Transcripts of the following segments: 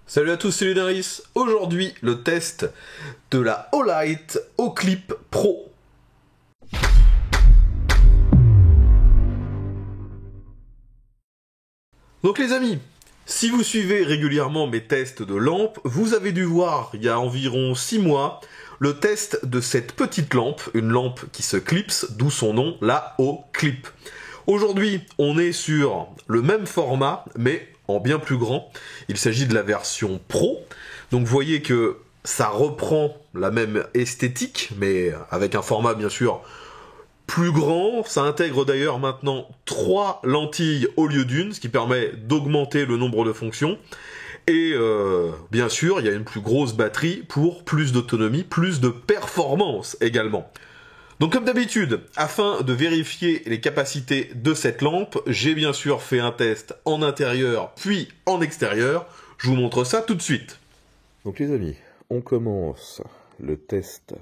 Salut à tous, c'est Lunaris. Aujourd'hui, le test de la Olight Oclip Pro. Donc les amis, si vous suivez régulièrement mes tests de lampe, vous avez dû voir il y a environ 6 mois le test de cette petite lampe, une lampe qui se clipse, d'où son nom, la Oclip. Aujourd'hui, on est sur le même format, mais en bien plus grand. Il s'agit de la version Pro. Donc vous voyez que ça reprend la même esthétique, mais avec un format bien sûr plus grand. Ça intègre d'ailleurs maintenant 3 lentilles au lieu d'une, ce qui permet d'augmenter le nombre de fonctions. Et bien sûr, il y a une plus grosse batterie pour plus d'autonomie, plus de performance également. Donc comme d'habitude, afin de vérifier les capacités de cette lampe, j'ai bien sûr fait un test en intérieur puis en extérieur. Je vous montre ça tout de suite. Donc les amis, on commence le test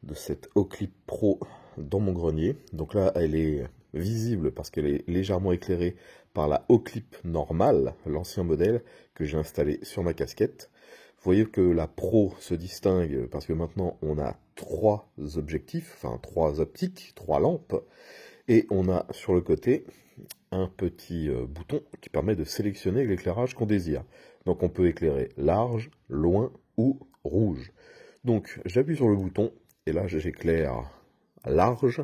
de cette Oclip Pro dans mon grenier. Donc là, elle est visible parce qu'elle est légèrement éclairée par la Oclip normale, l'ancien modèle que j'ai installé sur ma casquette. Vous voyez que la Pro se distingue parce que maintenant on a 3 objectifs, enfin 3 optiques, 3 lampes. Et on a sur le côté un petit bouton qui permet de sélectionner l'éclairage qu'on désire. Donc on peut éclairer large, loin ou rouge. Donc j'appuie sur le bouton et là j'éclaire large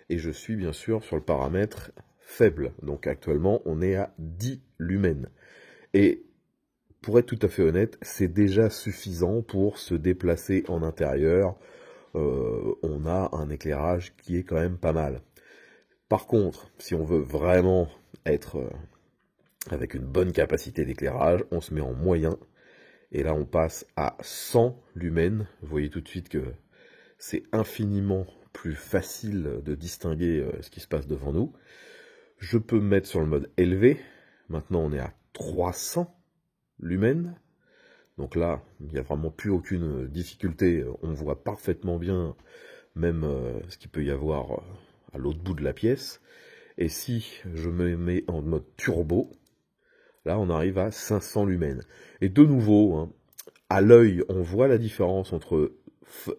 et je suis bien sûr sur le paramètre faible. Donc actuellement on est à 10 lumens. Et pour être tout à fait honnête, c'est déjà suffisant pour se déplacer en intérieur. On a un éclairage qui est quand même pas mal. Par contre, si on veut vraiment être avec une bonne capacité d'éclairage, on se met en moyen. Et là, on passe à 100 lumens. Vous voyez tout de suite que c'est infiniment plus facile de distinguer ce qui se passe devant nous. Je peux me mettre sur le mode élevé. Maintenant, on est à 300 lumens. Donc là, il n'y a vraiment plus aucune difficulté. On voit parfaitement bien même ce qu'il peut y avoir à l'autre bout de la pièce. Et si je me mets en mode turbo, là on arrive à 500 lumens. Et de nouveau, hein, à l'œil, on voit la différence entre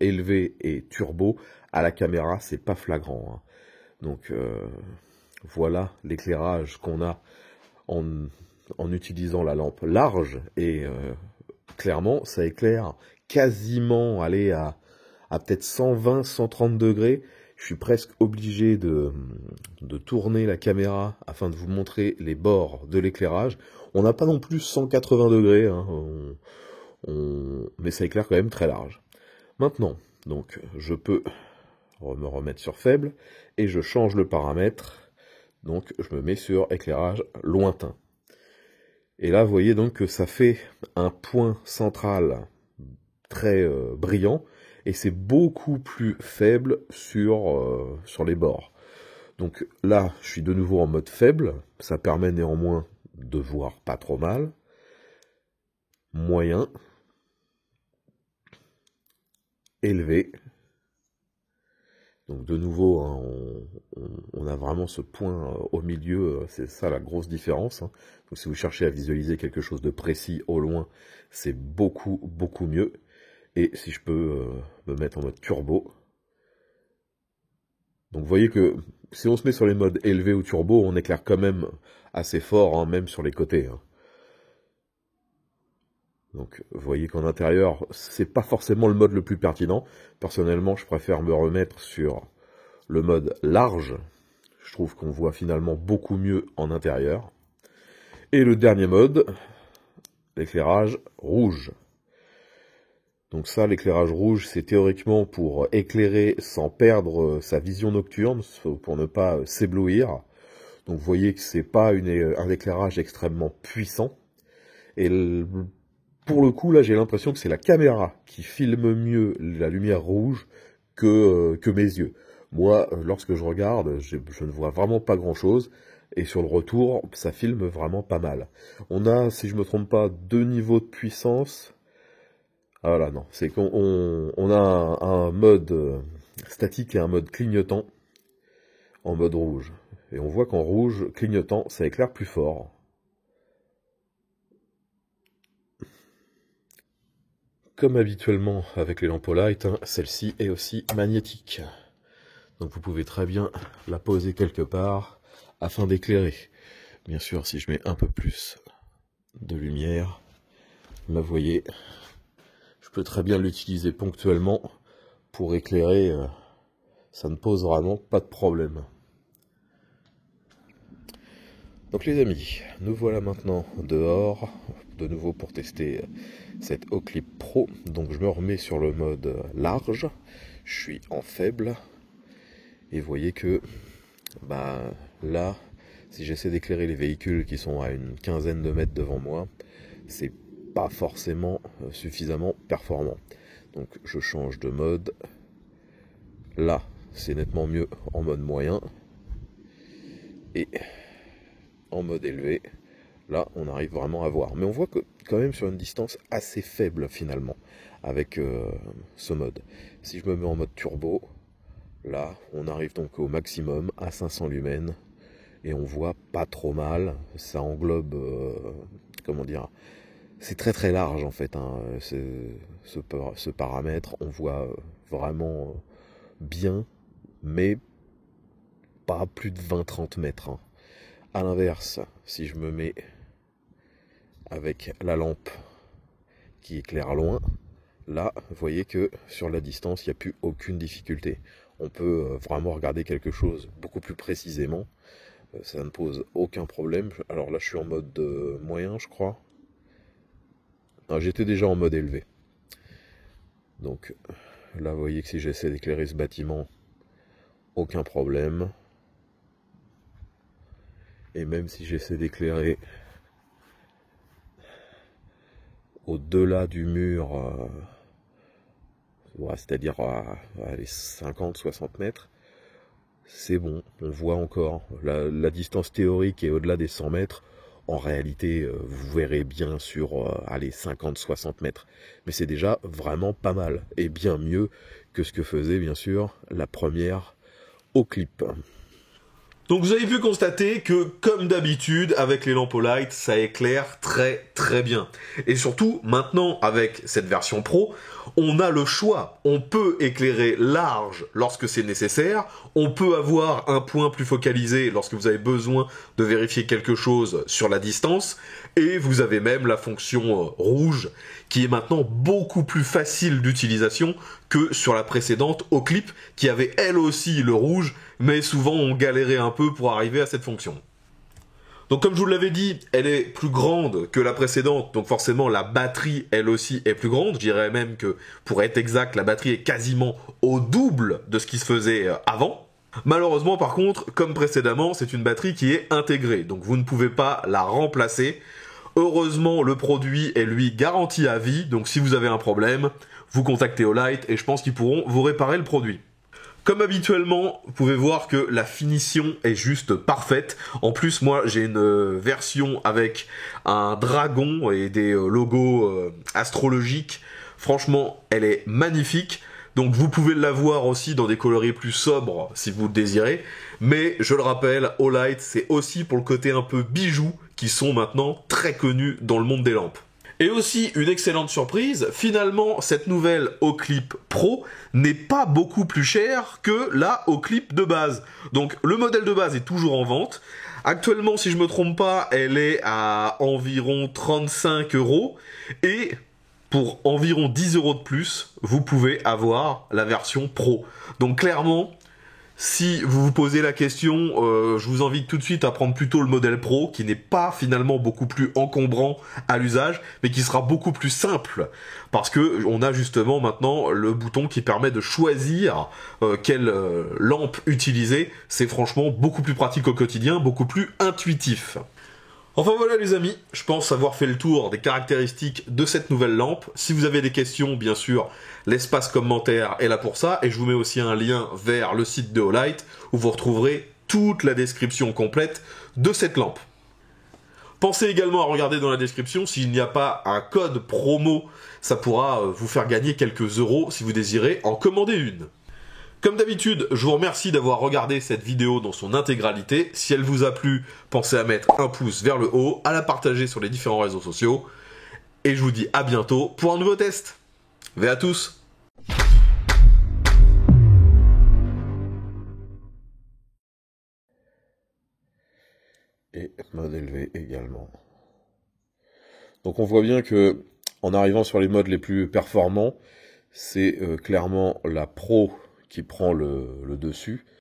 élevé et turbo. À la caméra, c'est pas flagrant. Hein. Donc voilà l'éclairage qu'on a en utilisant la lampe large. Et clairement, ça éclaire quasiment aller à peut-être 120, 130 degrés. Je suis presque obligé de tourner la caméra afin de vous montrer les bords de l'éclairage. On n'a pas non plus 180 degrés, hein, mais ça éclaire quand même très large. Maintenant, donc, je peux me remettre sur faible et je change le paramètre. Donc, je me mets sur éclairage lointain. Et là, vous voyez donc que ça fait un point central très brillant. Et c'est beaucoup plus faible sur les bords. Donc là, je suis de nouveau en mode faible. Ça permet néanmoins de voir pas trop mal. Moyen. Élevé. Donc de nouveau, hein, on a vraiment ce point au milieu. C'est ça la grosse différence. Hein. Donc si vous cherchez à visualiser quelque chose de précis au loin, c'est beaucoup, beaucoup mieux. Et si je peux me mettre en mode turbo. Donc vous voyez que si on se met sur les modes élevé ou turbo, on éclaire quand même assez fort, hein, même sur les côtés. Hein. Donc vous voyez qu'en intérieur, c'est pas forcément le mode le plus pertinent. Personnellement, je préfère me remettre sur le mode large. Je trouve qu'on voit finalement beaucoup mieux en intérieur. Et le dernier mode, l'éclairage rouge. Donc ça, l'éclairage rouge, c'est théoriquement pour éclairer sans perdre sa vision nocturne, pour ne pas s'éblouir. Donc vous voyez que c'est pas un éclairage extrêmement puissant. Et pour le coup, là, j'ai l'impression que c'est la caméra qui filme mieux la lumière rouge que mes yeux. Moi, lorsque je regarde, je ne vois vraiment pas grand-chose. Et sur le retour, ça filme vraiment pas mal. On a, si je me trompe pas, 2 niveaux de puissance. Ah voilà, non, c'est qu'on a un mode statique et un mode clignotant en mode rouge. Et on voit qu'en rouge, clignotant, ça éclaire plus fort. Comme habituellement avec les lampes Olight, celle-ci est aussi magnétique. Donc vous pouvez très bien la poser quelque part afin d'éclairer. Bien sûr, si je mets un peu plus de lumière, là vous voyez, je peux très bien l'utiliser ponctuellement pour éclairer. Ça ne pose vraiment pas de problème. Donc les amis, nous voilà maintenant dehors, de nouveau pour tester cette Oclip Pro. Donc je me remets sur le mode large, je suis en faible, et vous voyez que là, si j'essaie d'éclairer les véhicules qui sont à une quinzaine de mètres devant moi, c'est pas forcément suffisamment performant. Donc je change de mode, là c'est nettement mieux en mode moyen, et en mode élevé, là on arrive vraiment à voir. Mais on voit que quand même sur une distance assez faible finalement avec ce mode. Si je me mets en mode turbo, là on arrive donc au maximum à 500 lumens et on voit pas trop mal. Ça englobe, comment dire, c'est très très large en fait, ce paramètre. On voit vraiment bien, mais pas plus de 20-30 mètres. A l'inverse, si je me mets avec la lampe qui éclaire loin, là, vous voyez que sur la distance, il n'y a plus aucune difficulté. On peut vraiment regarder quelque chose beaucoup plus précisément. Ça ne pose aucun problème. Alors là, je suis en mode moyen, je crois. J'étais déjà en mode élevé. Donc là, vous voyez que si j'essaie d'éclairer ce bâtiment, aucun problème. Et même si j'essaie d'éclairer au-delà du mur, c'est-à-dire à les 50-60 mètres, c'est bon, on voit encore. La distance théorique est au-delà des 100 mètres. En réalité, vous verrez bien sur les 50-60 mètres. Mais c'est déjà vraiment pas mal. Et bien mieux que ce que faisait, bien sûr, la première Oclip. Donc vous avez pu constater que, comme d'habitude, avec les lampes Olight, ça éclaire très très bien. Et surtout, maintenant, avec cette version Pro, on a le choix. On peut éclairer large lorsque c'est nécessaire, on peut avoir un point plus focalisé lorsque vous avez besoin de vérifier quelque chose sur la distance, et vous avez même la fonction rouge, qui est maintenant beaucoup plus facile d'utilisation que sur la précédente Oclip, qui avait elle aussi le rouge, mais souvent on galérait un peu pour arriver à cette fonction. Donc comme je vous l'avais dit, elle est plus grande que la précédente, donc forcément la batterie elle aussi est plus grande. Je dirais même que, pour être exact, la batterie est quasiment au double de ce qui se faisait avant. Malheureusement par contre, comme précédemment, c'est une batterie qui est intégrée, donc vous ne pouvez pas la remplacer. Heureusement, le produit est lui garanti à vie, donc si vous avez un problème, vous contactez Olight et je pense qu'ils pourront vous réparer le produit. Comme habituellement, vous pouvez voir que la finition est juste parfaite. En plus, moi, j'ai une version avec un dragon et des logos astrologiques. Franchement, elle est magnifique. Donc vous pouvez l'avoir aussi dans des coloris plus sobres si vous le désirez. Mais je le rappelle, Olight, c'est aussi pour le côté un peu bijoux qui sont maintenant très connus dans le monde des lampes. Et aussi, une excellente surprise, finalement, cette nouvelle Oclip Pro n'est pas beaucoup plus chère que la Oclip de base. Donc, le modèle de base est toujours en vente. Actuellement, si je me trompe pas, elle est à environ 35 €. Et pour environ 10 € de plus, vous pouvez avoir la version Pro. Donc, clairement, si vous vous posez la question, je vous invite tout de suite à prendre plutôt le modèle Pro, qui n'est pas finalement beaucoup plus encombrant à l'usage, mais qui sera beaucoup plus simple, parce que on a justement maintenant le bouton qui permet de choisir quelle lampe utiliser. C'est franchement beaucoup plus pratique au quotidien, beaucoup plus intuitif. Enfin voilà les amis, je pense avoir fait le tour des caractéristiques de cette nouvelle lampe. Si vous avez des questions, bien sûr, l'espace commentaire est là pour ça, et je vous mets aussi un lien vers le site de Olight, où vous retrouverez toute la description complète de cette lampe. Pensez également à regarder dans la description s'il n'y a pas un code promo, ça pourra vous faire gagner quelques euros si vous désirez en commander une. Comme d'habitude, je vous remercie d'avoir regardé cette vidéo dans son intégralité. Si elle vous a plu, pensez à mettre un pouce vers le haut, à la partager sur les différents réseaux sociaux. Et je vous dis à bientôt pour un nouveau test. V à tous. Et mode élevé également. Donc on voit bien que en arrivant sur les modes les plus performants, c'est clairement la Pro qui prend le dessus.